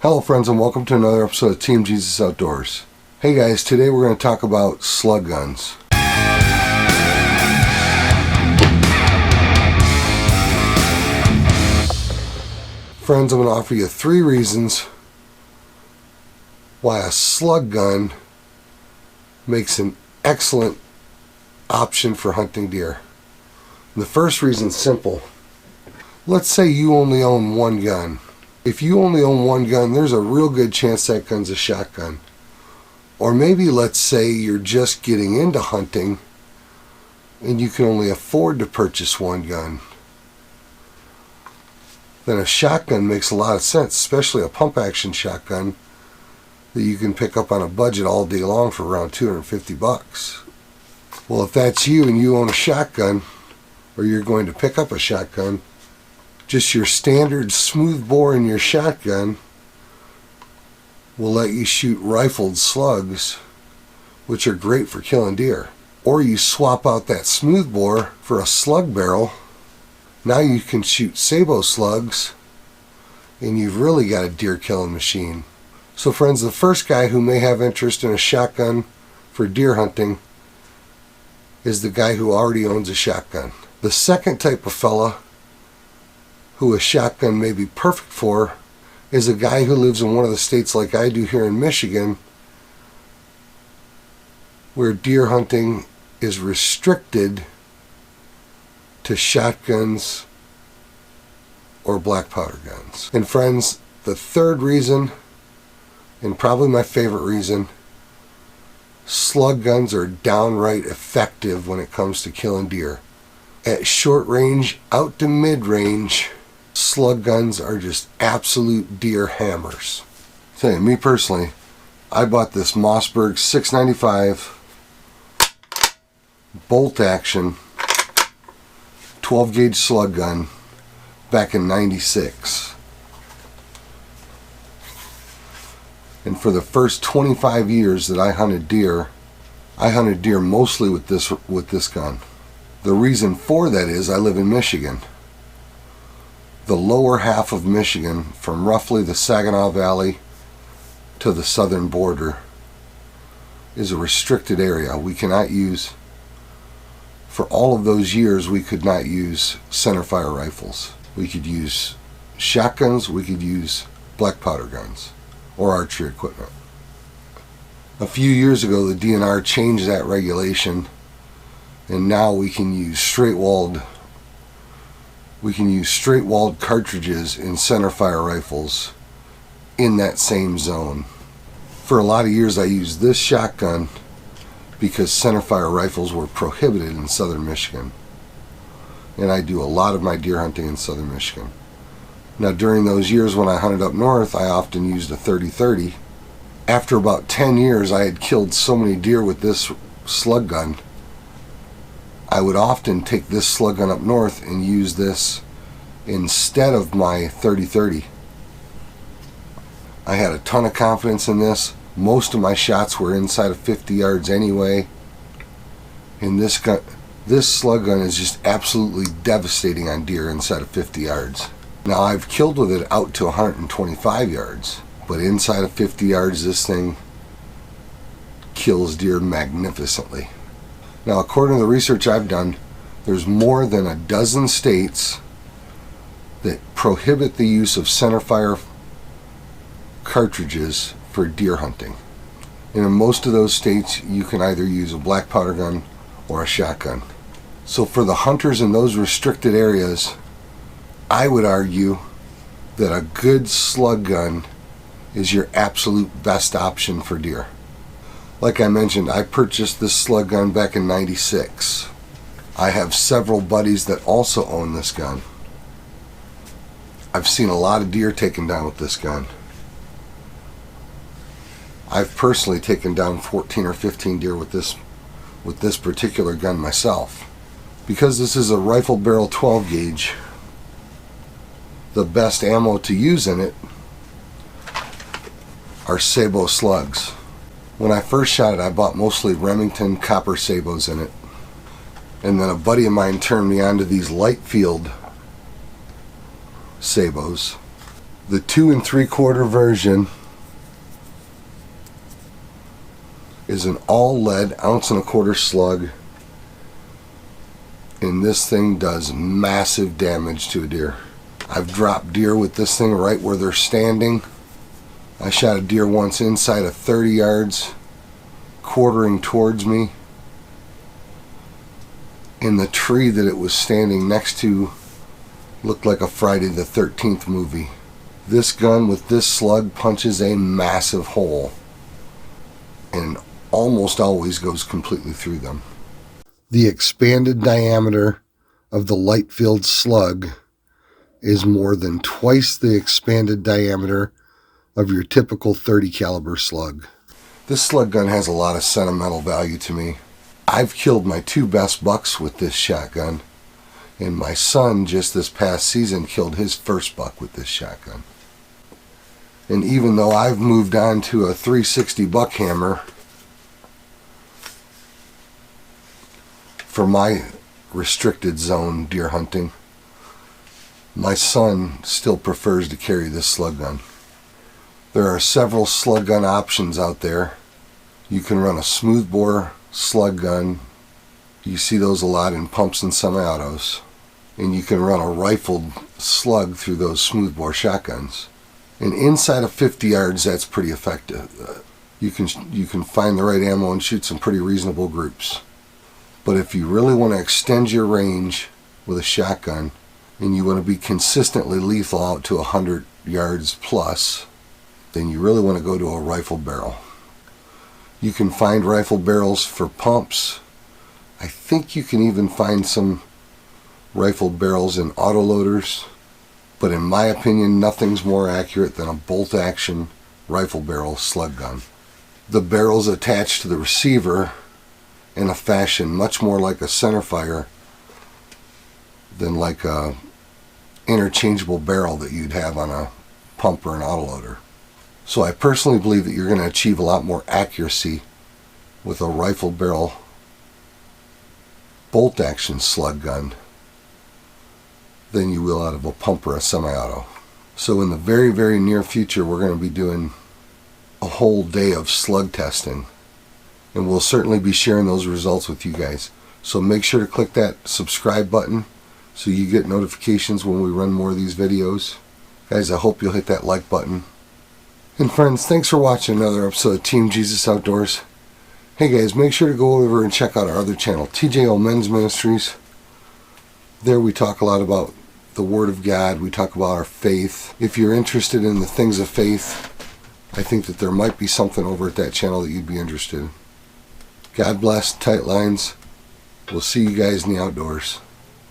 Hello friends, and welcome to another episode of Team Jesus Outdoors. Hey guys, today we're going to talk about slug guns. Friends, I'm going to offer you 3 reasons why a slug gun makes an excellent option for hunting deer. And the first reason is simple. Let's say you only own one gun. If you only own one gun, there's a real good chance that gun's a shotgun. Or maybe let's say you're just getting into hunting and you can only afford to purchase one gun. Then a shotgun makes a lot of sense, especially a pump action shotgun that you can pick up on a budget all day long for around $250. Well, if that's you and you own a shotgun, or you're going to pick up a shotgun, just your standard smooth bore in your shotgun will let you shoot rifled slugs, which are great for killing deer. Or you swap out that smooth bore for a slug barrel. Now you can shoot sabot slugs, and you've really got a deer killing machine. So friends, the first guy who may have interest in a shotgun for deer hunting is the guy who already owns a shotgun. The second type of fella who a shotgun may be perfect for is a guy who lives in one of the states like I do here in Michigan, where deer hunting is restricted to shotguns or black powder guns. And friends, the third reason, and probably my favorite reason, slug guns are downright effective when it comes to killing deer. At short range, out to mid range, slug guns are just absolute deer hammers. Tell you, me personally, I bought this Mossberg 695 bolt action 12 gauge slug gun back in '96. And for the first 25 years that I hunted deer mostly with this gun. The reason for that is I live in Michigan. The lower half of Michigan, from roughly the Saginaw Valley to the southern border, is a restricted area. We cannot use, for all of those years, we could not use centerfire rifles. We could use shotguns, we could use black powder guns, or archery equipment. A few years ago, the DNR changed that regulation, and now we can use straight-walled cartridges in centerfire rifles in that same zone. For a lot of years I used this shotgun because centerfire rifles were prohibited in southern Michigan. And I do a lot of my deer hunting in southern Michigan. Now during those years when I hunted up north, I often used a 30-30. After about 10 years I had killed so many deer with this slug gun, I would often take this slug gun up north and use this instead of my 30-30. I had a ton of confidence in this. Most of my shots were inside of 50 yards anyway. And this slug gun is just absolutely devastating on deer inside of 50 yards. Now I've killed with it out to 125 yards, but inside of 50 yards this thing kills deer magnificently. Now, according to the research I've done, there's more than a dozen states that prohibit the use of centerfire cartridges for deer hunting. And in most of those states, you can either use a black powder gun or a shotgun. So for the hunters in those restricted areas, I would argue that a good slug gun is your absolute best option for deer. Like I mentioned, I purchased this slug gun back in '96. I have several buddies that also own this gun. I've seen a lot of deer taken down with this gun. I've personally taken down 14 or 15 deer with this particular gun myself. Because this is a rifle barrel 12 gauge, the best ammo to use in it are sabot slugs. When I first shot it, I bought mostly Remington copper sabots in it. And then a buddy of mine turned me on to these light field sabots. The 2 3/4 version is an all lead 1 1/4 slug, and this thing does massive damage to a deer. I've dropped deer with this thing right where they're standing. I shot a deer once inside of 30 yards, quartering towards me, and the tree that it was standing next to looked like a Friday the 13th movie. This gun with this slug punches a massive hole and almost always goes completely through them. The expanded diameter of the light filled slug is more than twice the expanded diameter of your typical 30 caliber slug. This slug gun has a lot of sentimental value to me. I've killed my 2 best bucks with this shotgun, and my son just this past season killed his first buck with this shotgun. And even though I've moved on to a 360 buck hammer for my restricted zone deer hunting, my son still prefers to carry this slug gun. There are several slug gun options out there. You can run a smoothbore slug gun. You see those a lot in pumps and semi-autos. And you can run a rifled slug through those smoothbore shotguns. And inside of 50 yards, that's pretty effective. You can find the right ammo and shoot some pretty reasonable groups. But if you really want to extend your range with a shotgun, and you want to be consistently lethal out to 100 yards plus, then you really want to go to a rifle barrel. You can find rifle barrels for pumps. I think you can even find some rifle barrels in autoloaders, but in my opinion, nothing's more accurate than a bolt action rifle barrel slug gun. The barrel's attached to the receiver in a fashion much more like a centerfire than like a interchangeable barrel that you'd have on a pump or an autoloader. So I personally believe that you're going to achieve a lot more accuracy with a rifle barrel bolt action slug gun than you will out of a pump or a semi-auto. So in the very, very near future, we're going to be doing a whole day of slug testing, and we'll certainly be sharing those results with you guys. So make sure to click that subscribe button so you get notifications when we run more of these videos. Guys, I hope you'll hit that like button. And friends, thanks for watching another episode of Team Jesus Outdoors. Hey guys, make sure to go over and check out our other channel, TJO Men's Ministries. There we talk a lot about the Word of God. We talk about our faith. If you're interested in the things of faith, I think that there might be something over at that channel that you'd be interested in. God bless, tight lines. We'll see you guys in the outdoors.